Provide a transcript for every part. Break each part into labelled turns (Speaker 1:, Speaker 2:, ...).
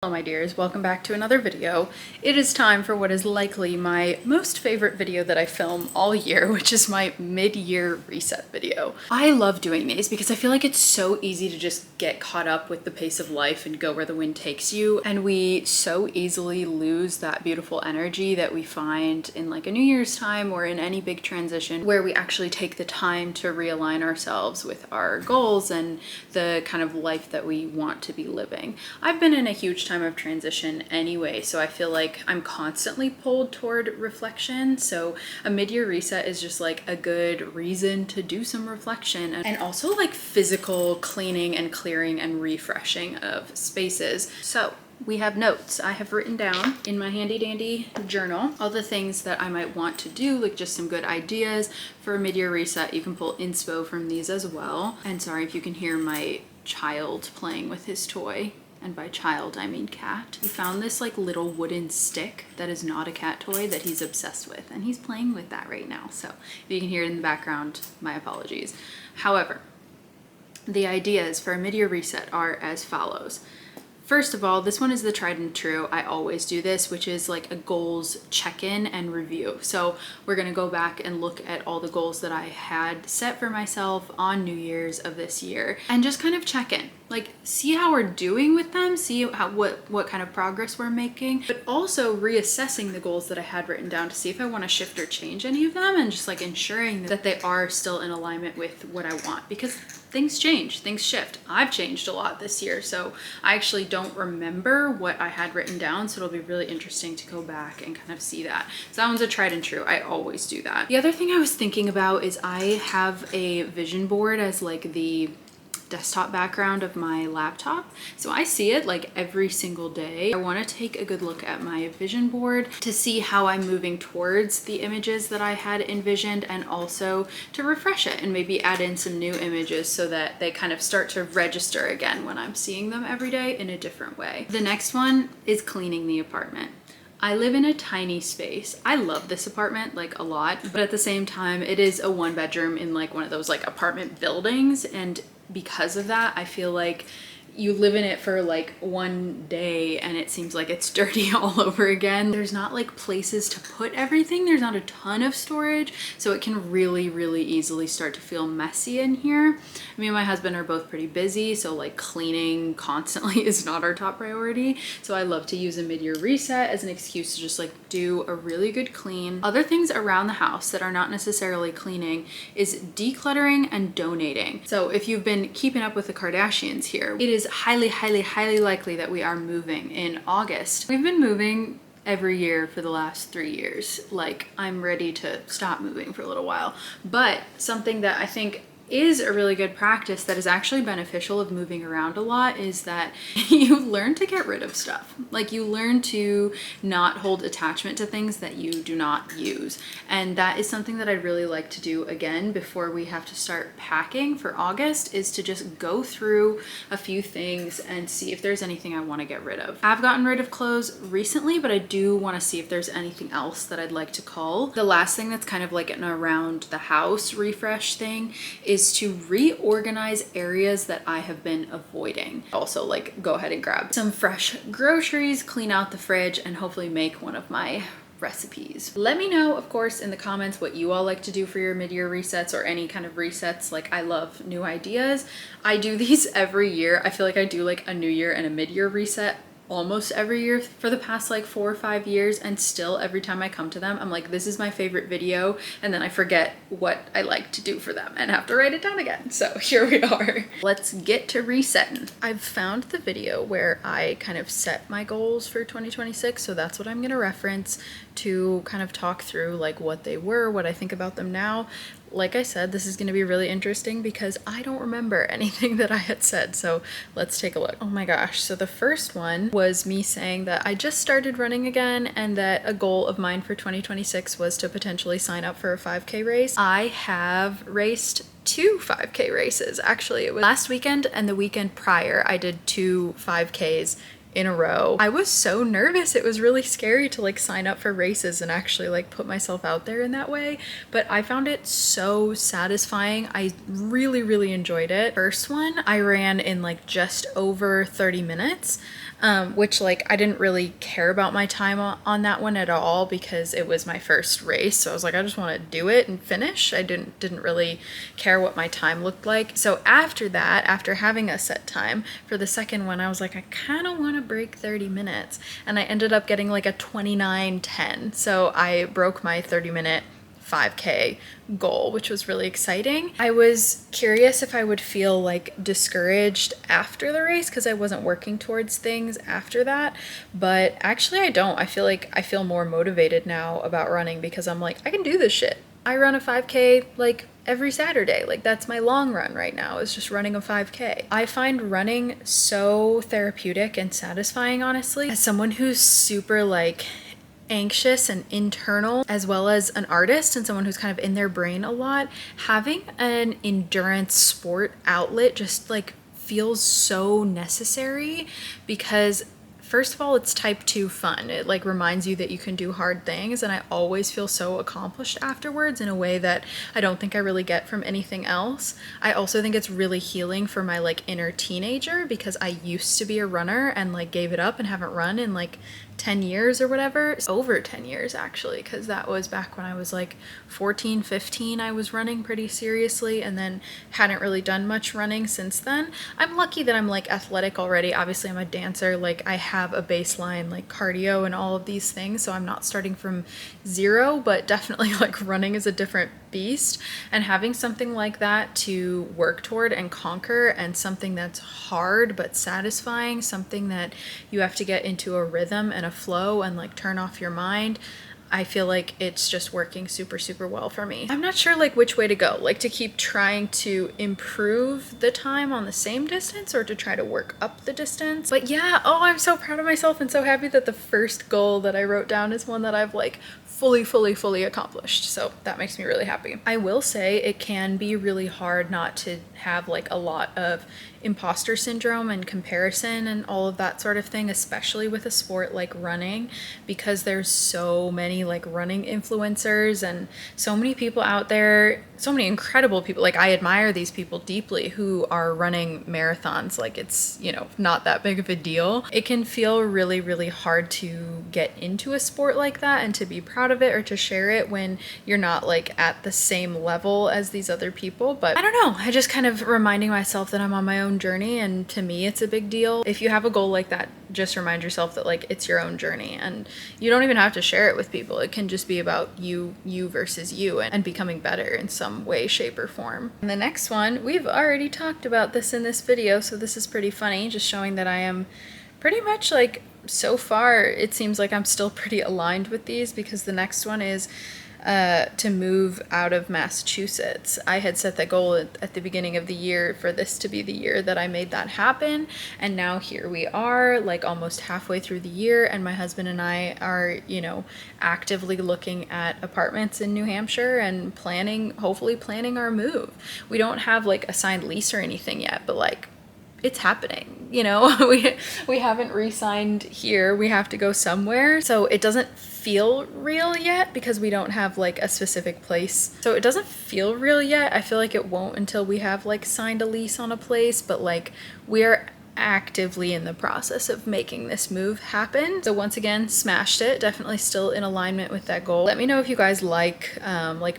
Speaker 1: Hello my dears, welcome back to another video. It is time for what is likely my most favorite video that I film all year, which is my mid-year reset video. I love doing these because I feel like it's so easy to just get caught up with the pace of life and go where the wind takes you, and we so easily lose that beautiful energy that we find in like a New Year's time or in any big transition where we actually take the time to realign ourselves with our goals and the kind of life that we want to be living. I've been in a huge time of transition anyway, so I feel like I'm constantly pulled toward reflection. So a mid-year reset is just like a good reason to do some reflection and also like physical cleaning and clearing and refreshing of spaces. So we have notes. I have written down in my handy dandy journal all the things that I might want to do, like just some good ideas for a mid-year reset. You can pull inspo from these as well. And sorry if you can hear my child playing with his toy. And by child, I mean cat. He found this like little wooden stick that is not a cat toy that he's obsessed with, and he's playing with that right now. So if you can hear it in the background, my apologies. However, the ideas for a mid-year reset are as follows. First of all, this one is the tried and true. I always do this, which is like a goals check-in and review. So we're gonna go back and look at all the goals that I had set for myself on New Year's of this year and just kind of check in. Like see how we're doing with them, see what kind of progress we're making, but also reassessing the goals that I had written down to see if I want to shift or change any of them, and just like ensuring that they are still in alignment with what I want, because things change, things shift. I've changed a lot this year, so I actually don't remember what I had written down, so it'll be really interesting to go back and kind of see that. So that one's a tried and true. I always do that. The other thing I was thinking about is I have a vision board as like the desktop background of my laptop. So I see it like every single day. I want to take a good look at my vision board to see how I'm moving towards the images that I had envisioned, and also to refresh it and maybe add in some new images so that they kind of start to register again when I'm seeing them every day in a different way. The next one is cleaning the apartment. I live in a tiny space. I love this apartment like a lot, but at the same time, it is a one bedroom in like one of those like apartment buildings, and because of that, I feel like you live in it for like one day and it seems like it's dirty all over again. There's not like places to put everything. There's not a ton of storage, so it can really easily start to feel messy in here. Me and my husband are both pretty busy, so like cleaning constantly is not our top priority. So I love to use a mid-year reset as an excuse to just like do a really good clean. Other things around the house that are not necessarily cleaning is decluttering and donating. So if you've been keeping up with the Kardashians here, it is highly likely that we are moving in August. We've been moving every year for the last 3 years. Like, I'm ready to stop moving for a little while. But something that I think is a really good practice that is actually beneficial of moving around a lot is that you learn to get rid of stuff. Like you learn to not hold attachment to things that you do not use. And that is something that I'd really like to do again before we have to start packing for August, is to just go through a few things and see if there's anything I want to get rid of. I've gotten rid of clothes recently, but I do want to see if there's anything else that I'd like to cull. The last thing that's kind of like an around the house refresh thing is to reorganize areas that I have been avoiding. Also, like, go ahead and grab some fresh groceries, clean out the fridge, and hopefully make one of my recipes. Let me know, of course, in the comments what you all like to do for your mid-year resets or any kind of resets. Like, I love new ideas. I do these every year. I feel like I do like a new year and a mid-year reset almost every year for the past like 4 or 5 years, and still every time I come to them I'm like, this is my favorite video, and then I forget what I like to do for them and have to write it down again. So here we are. Let's get to resetting. I've found the video where I kind of set my goals for 2026, so that's what I'm gonna reference to kind of talk through like what they were, what I think about them now. Like I said, this is going to be really interesting because I don't remember anything that I had said, so let's take a look. Oh my gosh, so the first one was me saying that I just started running again and that a goal of mine for 2026 was to potentially sign up for a 5K race. I have raced 2 5K races. Actually, it was last weekend and the weekend prior I did 2 5Ks in a row. I was so nervous. It was really scary to like sign up for races and actually like put myself out there in that way. But I found it so satisfying. I really enjoyed it. First one I ran in like just over 30 minutes. which like I didn't really care about my time on that one at all because it was my first race. So I was like, I just want to do it and finish. I didn't really care what my time looked like. So after that, after having a set time for the second one, I was like, I kind of want to break 30 minutes. And I ended up getting like a 29:10. So I broke my 30-minute 5K goal, which was really exciting. I was curious if I would feel like discouraged after the race because I wasn't working towards things after that, but actually I don't. I feel like I feel more motivated now about running because I'm like, I can do this shit. I run a 5K like every Saturday. Like that's my long run right now, is just running a 5K. I find running so therapeutic and satisfying, honestly. As someone who's super like anxious and internal, as well as an artist and someone who's kind of in their brain a lot, having an endurance sport outlet just like feels so necessary because first of all, it's type 2 fun. It like reminds you that you can do hard things, and I always feel so accomplished afterwards in a way that I don't think I really get from anything else. I also think it's really healing for my like inner teenager because I used to be a runner and like gave it up and haven't run in like 10 years or whatever. Over 10 years actually, because that was back when I was like 14, 15. I was running pretty seriously and then hadn't really done much running since then. I'm lucky that I'm like athletic already. Obviously I'm a dancer, like I have a baseline like cardio and all of these things, so I'm not starting from zero, but definitely like running is a different beast, and having something like that to work toward and conquer, and something that's hard but satisfying, something that you have to get into a rhythm and a flow and like turn off your mind, I feel like it's just working super, super well for me. I'm not sure like which way to go, like to keep trying to improve the time on the same distance or to try to work up the distance. But yeah, oh, I'm so proud of myself and so happy that the first goal that I wrote down is one that I've like fully accomplished. So that makes me really happy. I will say it can be really hard not to have like a lot of imposter syndrome and comparison and all of that sort of thing, especially with a sport like running, because there's so many like running influencers and so many people out there, so many incredible people. Like I admire these people deeply who are running marathons like it's, you know, not that big of a deal. It can feel really, really hard to get into a sport like that and to be proud of it or to share it when you're not like at the same level as these other people. But I don't know, I just kind of reminding myself that I'm on my own journey, and to me it's a big deal. If you have a goal like that, just remind yourself that like it's your own journey and you don't even have to share it with people. It can just be about you versus you and becoming better in some way, shape, or form. And the next one, we've already talked about this in this video, so this is pretty funny, just showing that I am pretty much like, so far it seems like I'm still pretty aligned with these, because the next one is to move out of Massachusetts. I had set that goal at the beginning of the year for this to be the year that I made that happen, and now here we are, like almost halfway through the year, and my husband and I are, you know, actively looking at apartments in New Hampshire and hopefully planning our move. We don't have like a signed lease or anything yet, but like it's happening, you know. we haven't re-signed here, we have to go somewhere, so it doesn't feel real yet because we don't have like a specific place, so it doesn't feel real yet. I feel like it won't until we have like signed a lease on a place, but like we're actively in the process of making this move happen. So once again, smashed it. Definitely still in alignment with that goal. Let me know if you guys like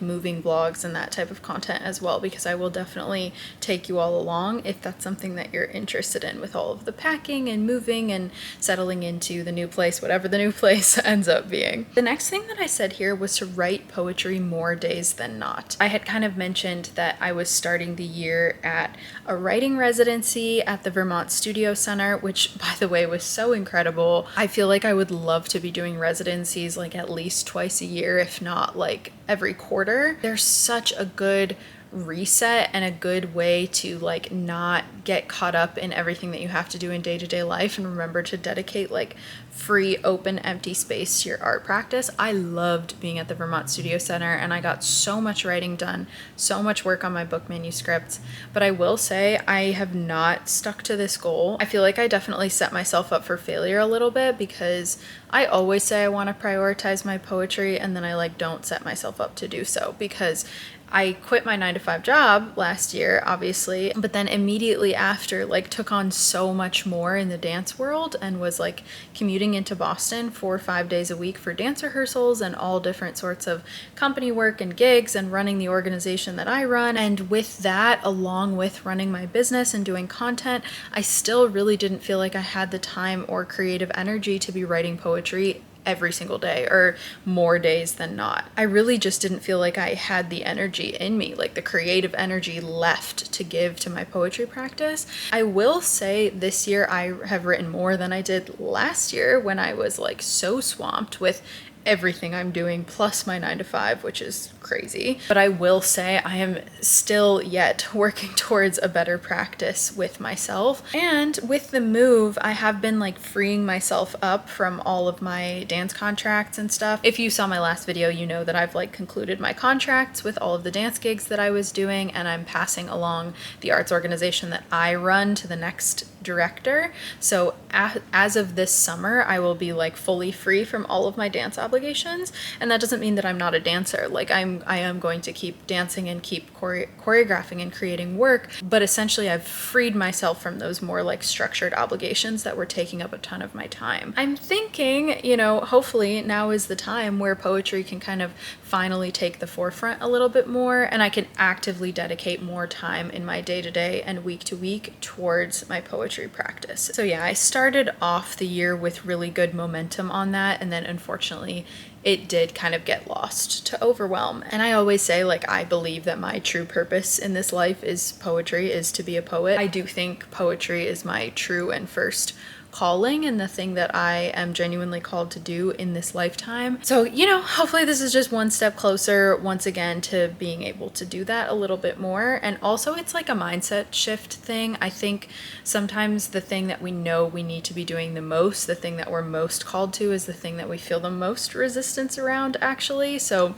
Speaker 1: moving vlogs and that type of content as well, because I will definitely take you all along if that's something that you're interested in, with all of the packing and moving and settling into the new place, whatever the new place ends up being. The next thing that I said here was to write poetry more days than not. I had kind of mentioned that I was starting the year at a writing residency at the Vermont Studio Center, which by the way was so incredible. I feel like I would love to be doing residencies like at least twice a year, if not like every quarter. There's such a good reset and a good way to like not get caught up in everything that you have to do in day-to-day life and remember to dedicate like free, open, empty space to your art practice. I loved being at the Vermont Studio Center and I got so much writing done, so much work on my book manuscripts, but I will say I have not stuck to this goal. I feel like I definitely set myself up for failure a little bit because I always say I want to prioritize my poetry and then I like don't set myself up to do so, because I quit my 9 to 5 job last year, obviously, but then immediately after, like, took on so much more in the dance world and was like commuting into Boston 4 or 5 days a week for dance rehearsals and all different sorts of company work and gigs and running the organization that I run. And with that, along with running my business and doing content, I still really didn't feel like I had the time or creative energy to be writing poetry every single day, or more days than not. I really just didn't feel like I had the energy in me, like the creative energy left to give to my poetry practice. I will say this year I have written more than I did last year when I was like so swamped with everything I'm doing plus my 9 to 5, which is crazy. But I will say I am still yet working towards a better practice with myself. And with the move, I have been like freeing myself up from all of my dance contracts and stuff. If you saw my last video, you know that I've like concluded my contracts with all of the dance gigs that I was doing, and I'm passing along the arts organization that I run to the next director. So as of this summer, I will be like fully free from all of my dance obligations. And that doesn't mean that I'm not a dancer. Like I am going to keep dancing and keep choreographing and creating work, but essentially I've freed myself from those more like structured obligations that were taking up a ton of my time. I'm thinking, you know, hopefully now is the time where poetry can kind of finally take the forefront a little bit more, and I can actively dedicate more time in my day-to-day and week-to-week towards my poetry practice. So yeah, I started off the year with really good momentum on that, and then unfortunately it did kind of get lost to overwhelm. And I always say, like, I believe that my true purpose in this life is poetry, is to be a poet. I do think poetry is my true and first calling and the thing that I am genuinely called to do in this lifetime. So, you know, hopefully this is just one step closer once again to being able to do that a little bit more. And also it's like a mindset shift thing. I think sometimes the thing that we know we need to be doing the most, the thing that we're most called to, is the thing that we feel the most resistance around, actually. So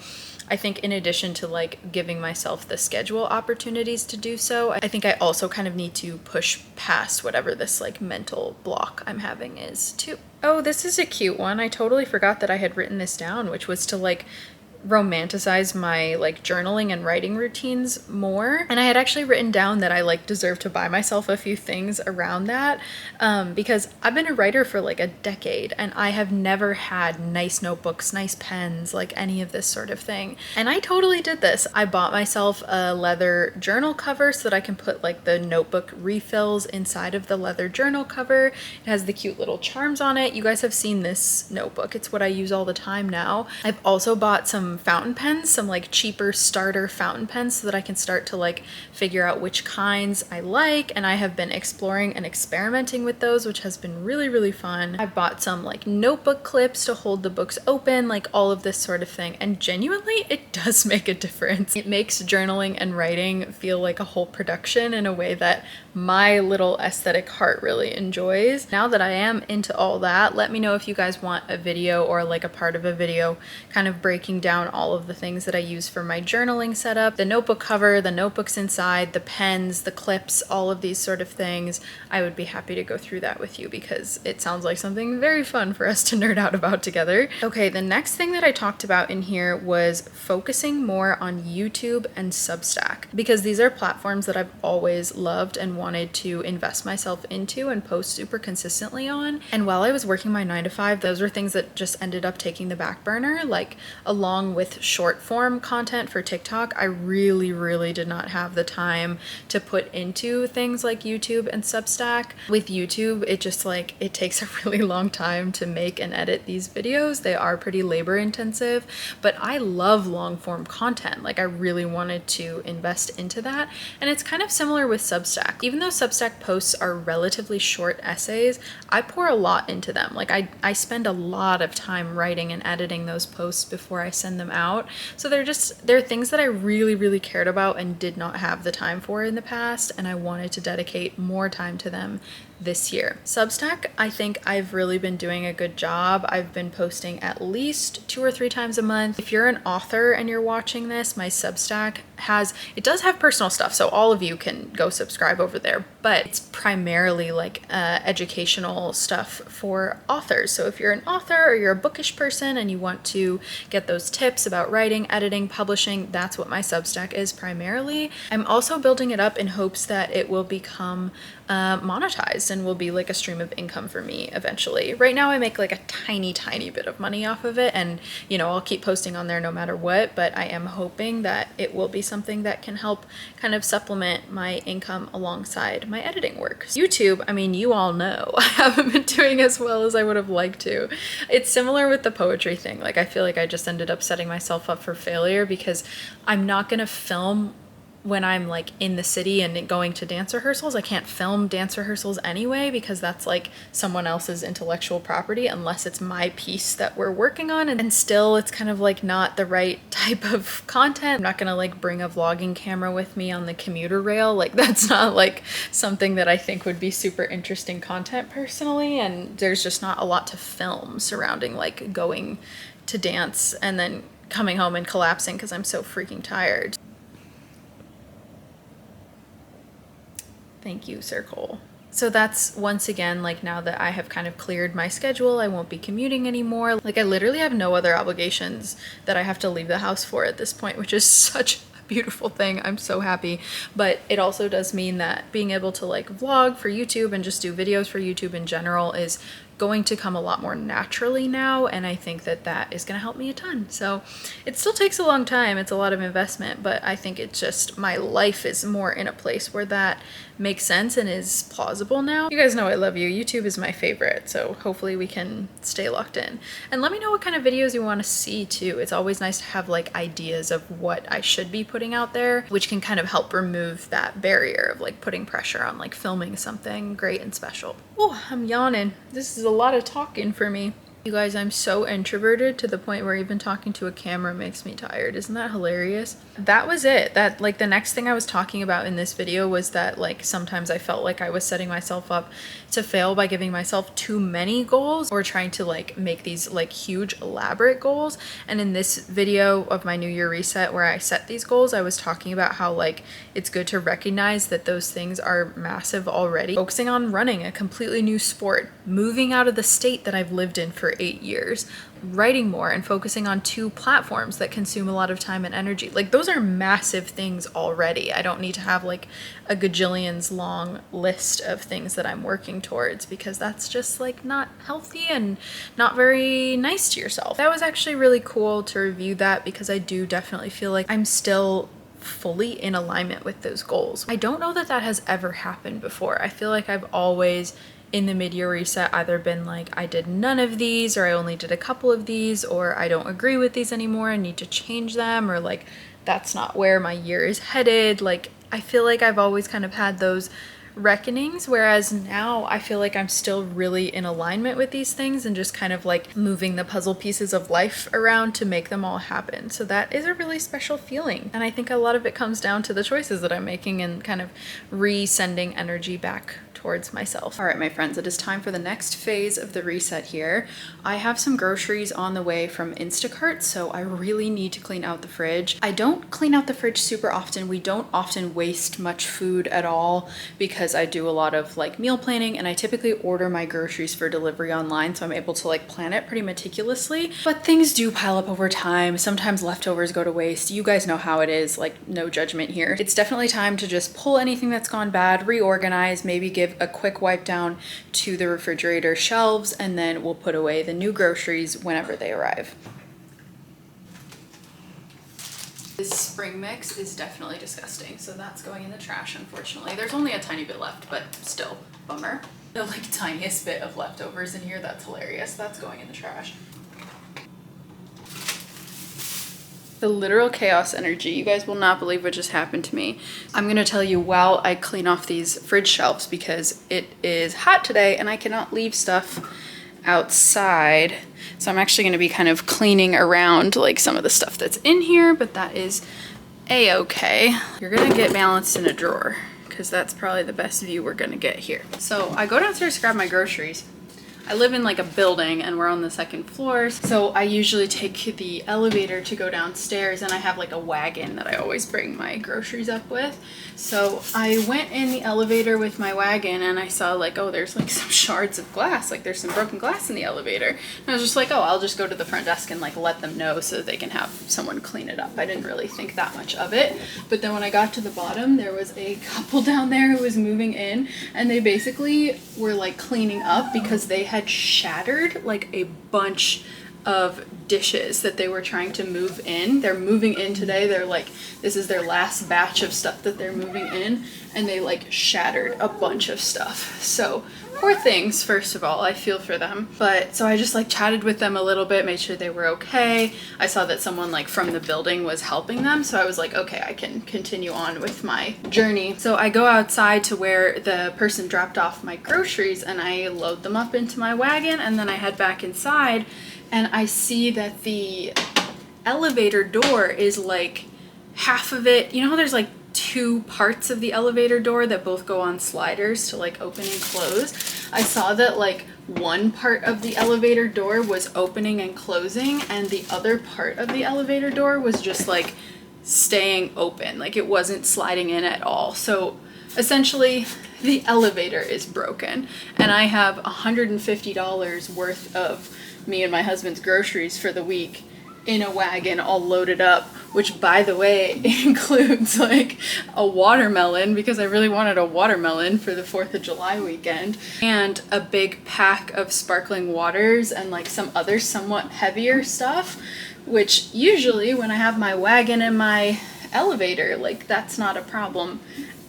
Speaker 1: I think in addition to like giving myself the schedule opportunities to do so, I think I also kind of need to push past whatever this like mental block I'm having is too. Oh, this is a cute one. I totally forgot that I had written this down, which was to like romanticize my like journaling and writing routines more. And I had actually written down that I like deserve to buy myself a few things around that, because I've been a writer for like a decade and I have never had nice notebooks, nice pens, like any of this sort of thing. And I totally did this. I bought myself a leather journal cover so that I can put like the notebook refills inside of the leather journal cover. It has the cute little charms on it. You guys have seen this notebook. It's what I use all the time now. I've also bought some fountain pens, some like cheaper starter fountain pens, so that I can start to like figure out which kinds I like, and I have been exploring and experimenting with those, which has been really, really fun. I bought some like notebook clips to hold the books open, like all of this sort of thing, and genuinely it does make a difference. It makes journaling and writing feel like a whole production in a way that my little aesthetic heart really enjoys. Now that I am into all that, let me know if you guys want a video or like a part of a video kind of breaking down all of the things that I use for my journaling setup, the notebook cover, the notebooks inside, the pens, the clips, all of these sort of things. I would be happy to go through that with you because it sounds like something very fun for us to nerd out about together. Okay, the next thing that I talked about in here was focusing more on YouTube and Substack, because these are platforms that I've always loved and wanted to invest myself into and post super consistently on. And while I was working my 9 to 5, those were things that just ended up taking the back burner. Like along with short form content for TikTok, I really did not have the time to put into things like YouTube and Substack. With YouTube, it just like, it takes a really long time to make and edit these videos. They are pretty labor intensive, but I love long form content. Like I really wanted to invest into that. And it's kind of similar with Substack. Even though Substack posts are relatively short essays, I pour a lot into them. Like I spend a lot of time writing and editing those posts before I send them out. So they're things that I really cared about and did not have the time for in the past, and I wanted to dedicate more time to them this year. Substack, I think I've really been doing a good job. I've been posting at least 2 or 3 times a month. If you're an author and you're watching this, my Substack it does have personal stuff, so all of you can go subscribe over there, but it's primarily like educational stuff for authors. So if you're an author or you're a bookish person and you want to get those tips about writing, editing, publishing, that's what my Substack is primarily. I'm also building it up in hopes that it will become monetized and will be like a stream of income for me eventually. Right now I make like a tiny bit of money off of it, and you know, I'll keep posting on there no matter what, but I am hoping that it will be something that can help kind of supplement my income alongside my editing work. YouTube, I mean, you all know I haven't been doing as well as I would have liked to. It's similar with the poetry thing. Like, I feel like I just ended up setting myself up for failure because I'm not gonna film when I'm like in the city and going to dance rehearsals. I can't film dance rehearsals anyway because that's like someone else's intellectual property unless it's my piece that we're working on, and still it's kind of like not the right type of content. I'm not gonna like bring a vlogging camera with me on the commuter rail. Like, that's not like something that I think would be super interesting content personally, and there's just not a lot to film surrounding like going to dance and then coming home and collapsing because I'm so freaking tired. Thank you, Sir Cole. So that's, once again, like, now that I have kind of cleared my schedule, I won't be commuting anymore. Like, I literally have no other obligations that I have to leave the house for at this point, which is such a beautiful thing. I'm so happy. But it also does mean that being able to like vlog for YouTube and just do videos for YouTube in general is going to come a lot more naturally now, and I think that that is going to help me a ton. So it still takes a long time, it's a lot of investment, but I think it's just my life is more in a place where that makes sense and is plausible now. You guys know I love you. YouTube is my favorite, so hopefully we can stay locked in. And let me know what kind of videos you want to see too. It's always nice to have like ideas of what I should be putting out there, which can kind of help remove that barrier of like putting pressure on like filming something great and special. Oh, I'm yawning. This is a lot of talking for me. You guys, I'm so introverted to the point where even talking to a camera makes me tired. Isn't that hilarious? That was it. That, like, the next thing I was talking about in this video was that, like, sometimes I felt like I was setting myself up to fail by giving myself too many goals or trying to, like, make these, like, huge, elaborate goals. And in this video of my New Year reset where I set these goals, I was talking about how, like, it's good to recognize that those things are massive already. Focusing on running a completely new sport, moving out of the state that I've lived in for 8 years, writing more, and focusing on 2 platforms that consume a lot of time and energy. Like, those are massive things already. I don't need to have like a gajillion's long list of things that I'm working towards, because that's just like not healthy and not very nice to yourself. That was actually really cool to review that, because I do definitely feel like I'm still fully in alignment with those goals. I don't know that that has ever happened before. I feel like I've always in the mid-year reset either been like, I did none of these, or I only did a couple of these, or I don't agree with these anymore and need to change them, or like that's not where my year is headed. Like, I feel like I've always kind of had those reckonings, whereas now I feel like I'm still really in alignment with these things and just kind of like moving the puzzle pieces of life around to make them all happen. So that is a really special feeling, and I think a lot of it comes down to the choices that I'm making and kind of re-sending energy back towards myself. All right, my friends, it is time for the next phase of the reset here. I have some groceries on the way from Instacart, so I really need to clean out the fridge. I don't clean out the fridge super often. We don't often waste much food at all because I do a lot of like meal planning, and I typically order my groceries for delivery online, so I'm able to like plan it pretty meticulously. But things do pile up over time. Sometimes leftovers go to waste. You guys know how it is, like no judgment here. It's definitely time to just pull anything that's gone bad, reorganize, maybe give a quick wipe down to the refrigerator shelves, and then we'll put away the new groceries whenever they arrive. This spring mix is definitely disgusting, so that's going in the trash, unfortunately. There's only a tiny bit left, but still, bummer. The like tiniest bit of leftovers in here, that's hilarious. That's going in the trash. The literal chaos energy. You guys will not believe what just happened to me. I'm gonna tell you while I clean off these fridge shelves, because it is hot today and I cannot leave stuff outside. So I'm actually gonna be kind of cleaning around like some of the stuff that's in here, but that is a-okay. You're gonna get balanced in a drawer, because that's probably the best view we're gonna get here. So I go downstairs to grab my groceries. I I live in like a building and we're on the second floor. So I usually take the elevator to go downstairs, and I have like a wagon that I always bring my groceries up with. So I went in the elevator with my wagon and I saw like, oh, there's like some shards of glass, like there's some broken glass in the elevator. And I was just like, oh, I'll just go to the front desk and like let them know so that they can have someone clean it up. I didn't really think that much of it. But then when I got to the bottom, there was a couple down there who was moving in, and they basically were like cleaning up because they had shattered like a bunch of dishes that they were trying to move in. They're moving in today. They're like, this is their last batch of stuff that they're moving in, and they like shattered a bunch of stuff. So poor things, first of all, I feel for them. But so I just like chatted with them a little bit, made sure they were okay. I saw that someone like from the building was helping them, so I was like, okay, I can continue on with my journey. So I go outside to where the person dropped off my groceries and I load them up into my wagon, and then I head back inside and I see that the elevator door is like half of it. You know how there's like two parts of the elevator door that both go on sliders to like open and close? I saw that like one part of the elevator door was opening and closing, and the other part of the elevator door was just like staying open, like it wasn't sliding in at all. So essentially the elevator is broken, and I have $150 worth of me and my husband's groceries for the week in a wagon all loaded up, which by the way includes like a watermelon, because I really wanted a watermelon for the 4th of July weekend, and a big pack of sparkling waters and like some other somewhat heavier stuff, which usually when I have my wagon and my elevator, like that's not a problem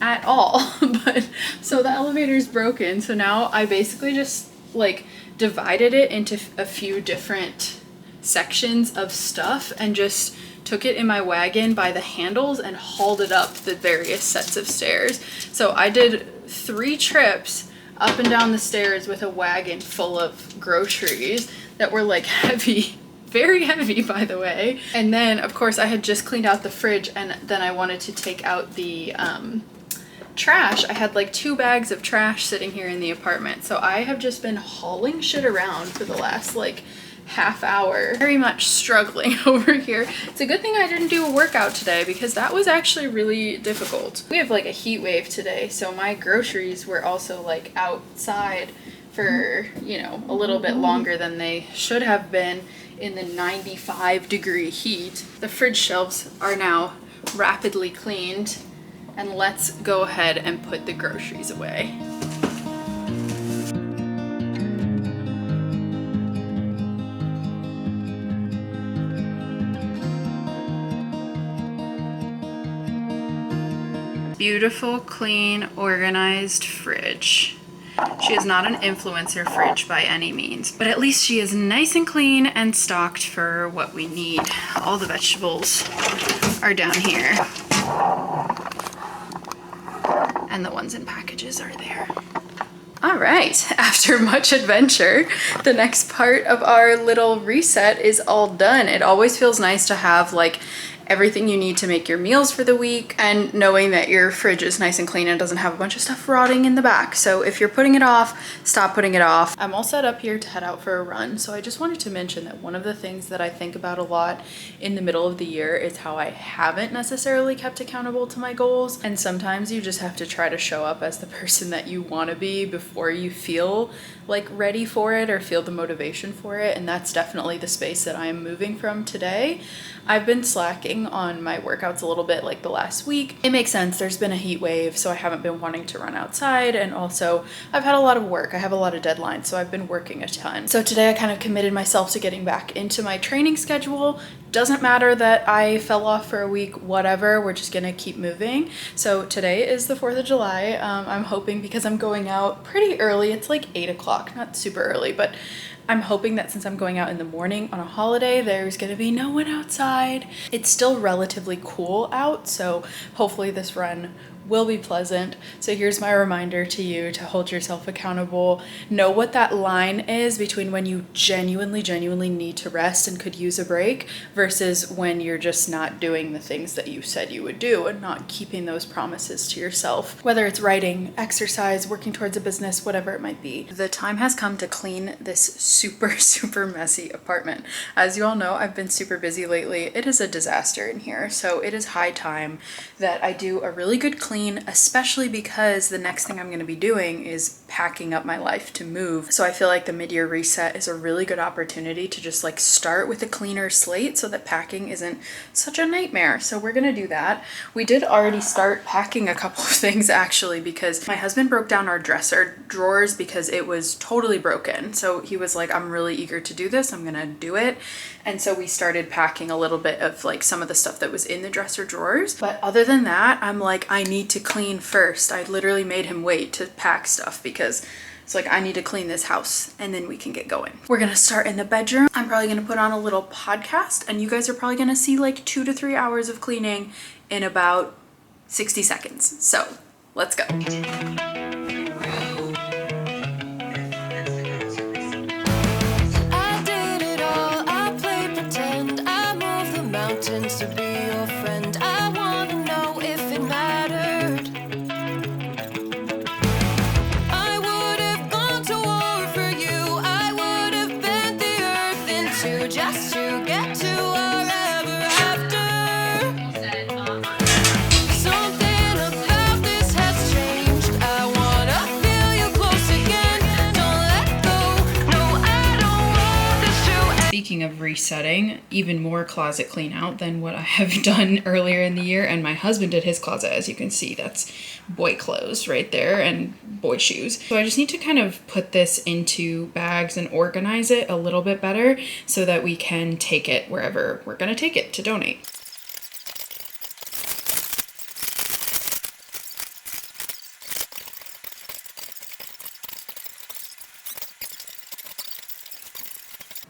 Speaker 1: at all. But so the elevator is broken, so now I basically just like divided it into a few different sections of stuff and just took it in my wagon by the handles and hauled it up the various sets of stairs. So I did 3 trips up and down the stairs with a wagon full of groceries that were like heavy, very heavy by the way. And then of course I had just cleaned out the fridge, and then I wanted to take out the trash. I had like 2 bags of trash sitting here in the apartment. So I have just been hauling shit around for the last like half hour, very much struggling over here. It's a good thing I didn't do a workout today, because that was actually really difficult. We have like a heat wave today, so my groceries were also like outside for, you know, a little bit longer than they should have been in the 95-degree heat. The fridge shelves are now rapidly cleaned, and let's go ahead and put the groceries away. Beautiful, clean, organized fridge. She is not an influencer fridge by any means, but at least she is nice and clean and stocked for what we need. All the vegetables are down here, and the ones in packages are there. All right, after much adventure, the next part of our little reset is all done. It always feels nice to have like everything you need to make your meals for the week, and knowing that your fridge is nice and clean and doesn't have a bunch of stuff rotting in the back. So if you're putting it off, stop putting it off. I'm all set up here to head out for a run. So I just wanted to mention that one of the things that I think about a lot in the middle of the year is how I haven't necessarily kept accountable to my goals. And sometimes you just have to try to show up as the person that you want to be before you feel like ready for it or feel the motivation for it. And that's definitely the space that I am moving from today. I've been slacking on my workouts a little bit like the last week. It makes sense. There's been a heat wave, so I haven't been wanting to run outside. And also I've had a lot of work. I have a lot of deadlines, so I've been working a ton. So today I kind of committed myself to getting back into my training schedule. Doesn't matter that I fell off for a week, whatever, we're just gonna keep moving. So today is the 4th of July. I'm hoping, because I'm going out pretty early, it's like 8 o'clock, not super early, but I'm hoping that since I'm going out in the morning on a holiday, there's gonna be no one outside. It's still relatively cool out, so hopefully this run will be pleasant. So here's my reminder to you to hold yourself accountable. Know what that line is between when you genuinely need to rest and could use a break versus when you're just not doing the things that you said you would do and not keeping those promises to yourself. Whether it's writing, exercise, working towards a business, whatever it might be. The time has come to clean this super messy apartment. As you all know, I've been super busy lately. It is a disaster in here. So it is high time that I do a really good clean, especially because the next thing I'm going to be doing is packing up my life to move. So I feel like the mid-year reset is a really good opportunity to just like start with a cleaner slate so that packing isn't such a nightmare. So we're going to do that. We did already start packing a couple of things actually, because my husband broke down our dresser drawers because it was totally broken. So he was like, I'm really eager to do this. I'm going to do it. And so we started packing a little bit of like some of the stuff that was in the dresser drawers. But other than that, I'm like, I need to clean first. I literally made him wait to pack stuff because it's like, I need to clean this house and then we can get going. We're gonna start in the bedroom. I'm probably gonna put on a little podcast and you guys are probably gonna see like 2 to 3 hours of cleaning in about 60 seconds. So let's go.
Speaker 2: To be your friend, I wanna know if it mattered. I would have gone to war for you. I would have bent the earth in two just to get to our ever after. Something about this has changed. I wanna feel you close again. Don't let go. No, I don't want this to end.
Speaker 1: Speaking of resetting, even more closet clean out than what I have done earlier in the year. And my husband did his closet, as you can see, that's boy clothes right there and boy shoes. So I just need to kind of put this into bags and organize it a little bit better so that we can take it wherever we're gonna take it to donate.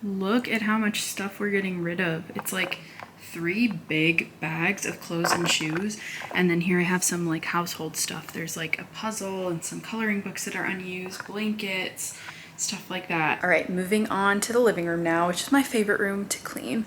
Speaker 1: Look at how much stuff we're getting rid of. It's like 3 big bags of clothes and shoes. And then here I have some like household stuff. There's like a puzzle and some coloring books that are unused, blankets, stuff like that. All right, moving on to the living room now, which is my favorite room to clean.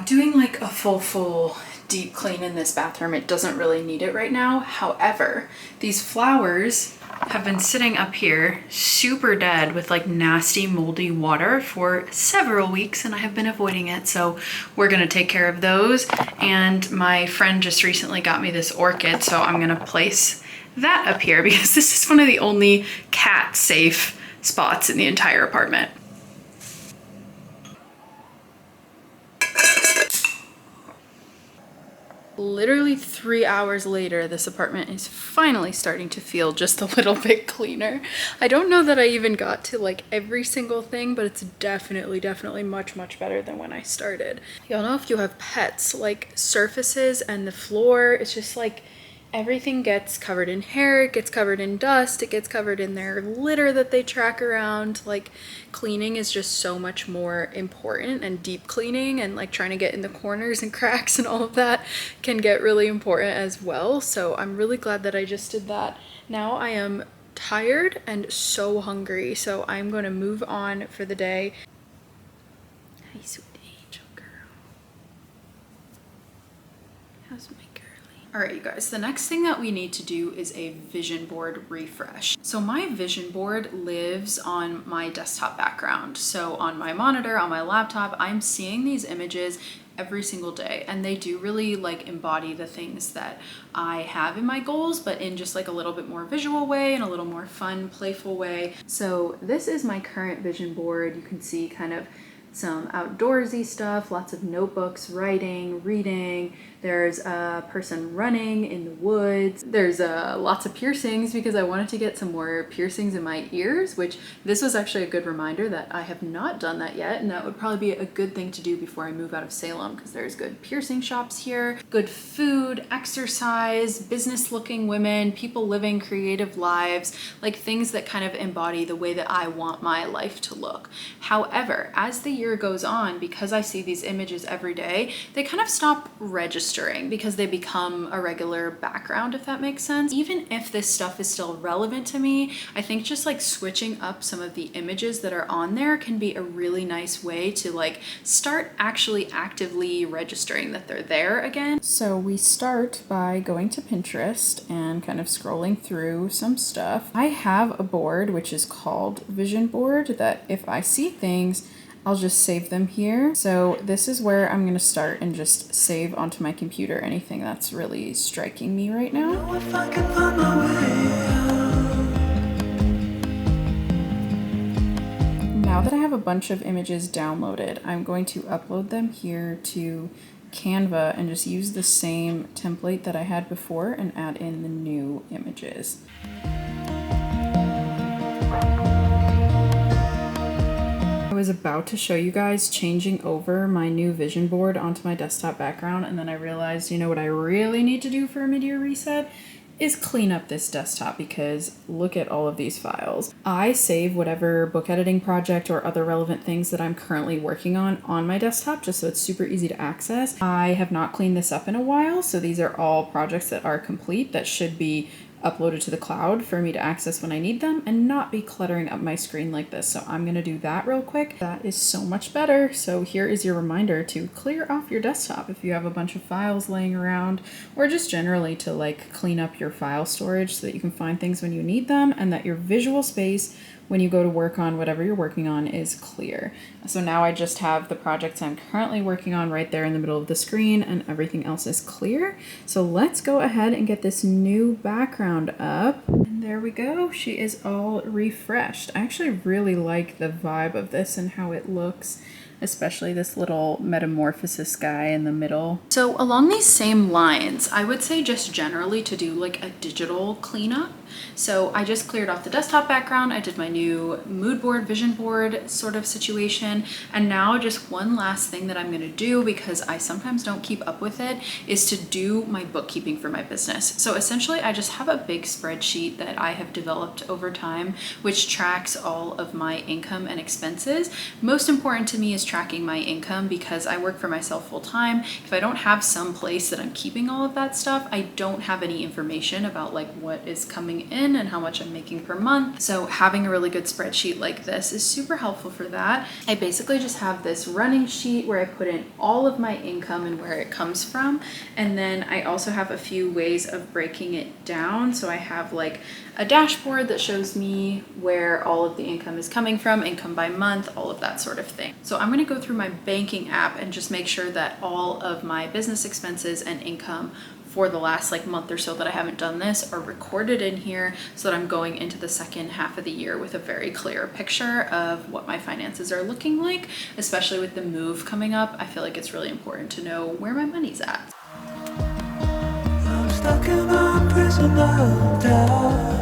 Speaker 1: Doing like a full deep clean in this bathroom. It doesn't really need it right now. However, these flowers have been sitting up here super dead with like nasty moldy water for several weeks and I have been avoiding it. So we're gonna take care of those. And my friend just recently got me this orchid, so I'm gonna place that up here because this is one of the only cat safe spots in the entire apartment. Literally 3 hours later, this apartment is finally starting to feel just a little bit cleaner. I don't know that I even got to like every single thing, but it's definitely much better than when I started. Y'all know if you have pets, like surfaces and the floor, it's just like everything gets covered in hair, it gets covered in dust, it gets covered in their litter that they track around. Like cleaning is just so much more important, and deep cleaning and like trying to get in the corners and cracks and all of that can get really important as well. So I'm really glad that I just did that. Now I am tired and so hungry, so I'm going to move on for the day. Hey, sweet angel girl. How's my all right, you guys, the next thing that we need to do is a vision board refresh. So my vision board lives on my desktop background. So on my monitor, on my laptop, I'm seeing these images every single day, and they do really like embody the things that I have in my goals, but in just like a little bit more visual way and a little more fun, playful way. So this is my current vision board. You can see kind of some outdoorsy stuff, lots of notebooks, writing, reading. There's a person running in the woods. There's lots of piercings because I wanted to get some more piercings in my ears, which this was actually a good reminder that I have not done that yet, and that would probably be a good thing to do before I move out of Salem, because there's good piercing shops here, good food, exercise, business looking women, people living creative lives, like things that kind of embody the way that I want my life to look. However, as the year goes on, because I see these images every day, they kind of stop registering because they become a regular background, if that makes sense. Even if this stuff is still relevant to me, I think just like switching up some of the images that are on there can be a really nice way to like start actually actively registering that they're there again. So we start by going to Pinterest and kind of scrolling through some stuff. I have a board which is called Vision Board that if I see things, I'll just save them here. So this is where I'm gonna start and just save onto my computer anything that's really striking me right now. Now that I have a bunch of images downloaded, I'm going to upload them here to Canva and just use the same template that I had before and add in the new images. I was about to show you guys changing over my new vision board onto my desktop background, and then I realized, you know what I really need to do for a mid-year reset is clean up this desktop, because look at all of these files. I save whatever book editing project or other relevant things that I'm currently working on my desktop, just so it's super easy to access. I have not cleaned this up in a while, so these are all projects that are complete that should be uploaded to the cloud for me to access when I need them and not be cluttering up my screen like this. So I'm gonna do that real quick. That is so much better. So here is your reminder to clear off your desktop if you have a bunch of files laying around, or just generally to like clean up your file storage so that you can find things when you need them and that your visual space when you go to work on whatever you're working on is clear. So now I just have the projects I'm currently working on right there in the middle of the screen, and everything else is clear. So let's go ahead and get this new background up. And there we go. She is all refreshed. I actually really like the vibe of this and how it looks, especially this little metamorphosis guy in the middle. So along these same lines, I would say just generally to do like a digital cleanup. So I just cleared off the desktop background. I did my new mood board, vision board sort of situation. And now just one last thing that I'm gonna do, because I sometimes don't keep up with it, is to do my bookkeeping for my business. So essentially I just have a big spreadsheet that I have developed over time, which tracks all of my income and expenses. Most important to me is tracking my income, because I work for myself full time. If I don't have some place that I'm keeping all of that stuff, I don't have any information about like what is coming in and how much I'm making per month. So having a really good spreadsheet like this is super helpful for that. I basically just have this running sheet where I put in all of my income and where it comes from. And then I also have a few ways of breaking it down. So I have like a dashboard that shows me where all of the income is coming from, income by month, all of that sort of thing. So I'm going to go through my banking app and just make sure that all of my business expenses and income for the last like month or so that I haven't done this are recorded in here, so that I'm going into the second half of the year with a very clear picture of what my finances are looking like. Especially with the move coming up, I feel like it's really important to know where my money's at.
Speaker 3: Stuck in a prison of doubt.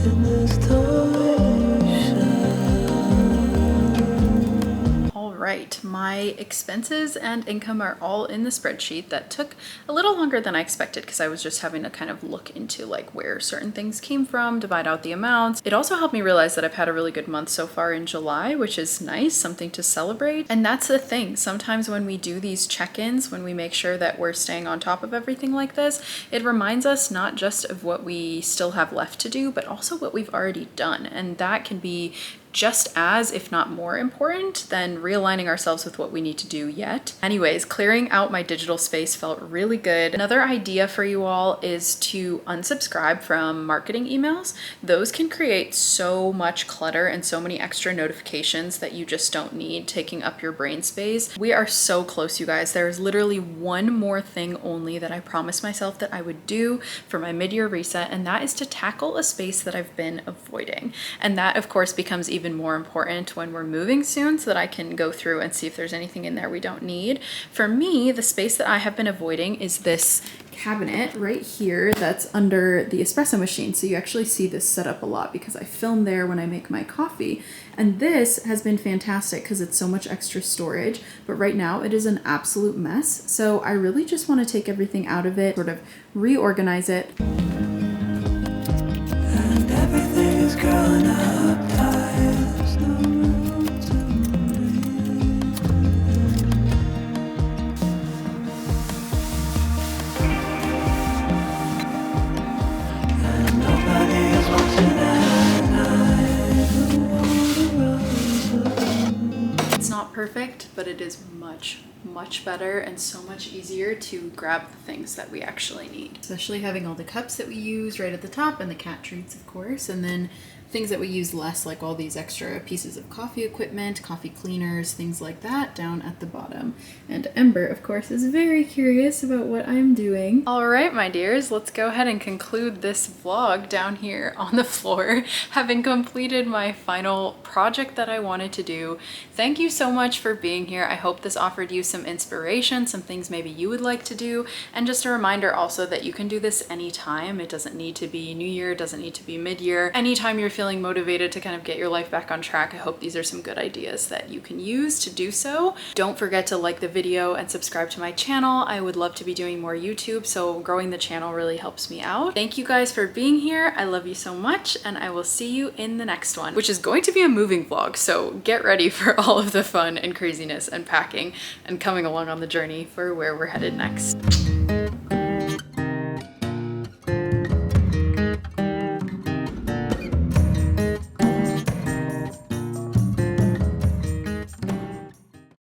Speaker 3: In this
Speaker 1: All right, my expenses and income are all in the spreadsheet. That took a little longer than I expected because I was just having to kind of look into like where certain things came from, divide out the amounts. It also helped me realize that I've had a really good month so far in July, which is nice, something to celebrate. And that's the thing. Sometimes when we do these check-ins, when we make sure that we're staying on top of everything like this, it reminds us not just of what we still have left to do, but also what we've already done. And that can be just as, if not more important than realigning ourselves with what we need to do yet. Anyways, clearing out my digital space felt really good. Another idea for you all is to unsubscribe from marketing emails. Those can create so much clutter and so many extra notifications that you just don't need, taking up your brain space. We are so close, you guys. There is literally one more thing only that I promised myself that I would do for my mid-year reset, and that is to tackle a space that I've been avoiding. And that, of course, becomes even more important when we're moving soon, so that I can go through and see if there's anything in there we don't need. For me, the space that I have been avoiding is this cabinet right here that's under the espresso machine. So you actually see this set up a lot because I film there when I make my coffee. And this has been fantastic because it's so much extra storage, but right now it is an absolute mess. So I really just want to take everything out of it, sort of reorganize it.
Speaker 3: and everything is growing up tight. There's no room to breathe. And nobody is watching at night. The water
Speaker 1: It's not perfect, but it is much better and so much easier to grab the things that we actually need. Especially having all the cups that we use right at the top and the cat treats, of course, and then things that we use less, like all these extra pieces of coffee equipment, coffee cleaners, things like that down at the bottom. And Ember, of course, is very curious about what I'm doing. All right, my dears, let's go ahead and conclude this vlog down here on the floor, having completed my final project that I wanted to do. Thank you so much for being here. I hope this offered you some inspiration, some things maybe you would like to do, and just a reminder also that you can do this anytime. It doesn't need to be New Year, it doesn't need to be mid-year. Anytime you're feeling motivated to kind of get your life back on track, I hope these are some good ideas that you can use to do so. Don't forget to like the video and subscribe to my channel. I would love to be doing more YouTube, so growing the channel really helps me out. Thank you guys for being here. I love you so much, and I will see you in the next one, which is going to be a moving vlog, so get ready for all of the fun and craziness and packing and coming along on the journey for where we're headed next.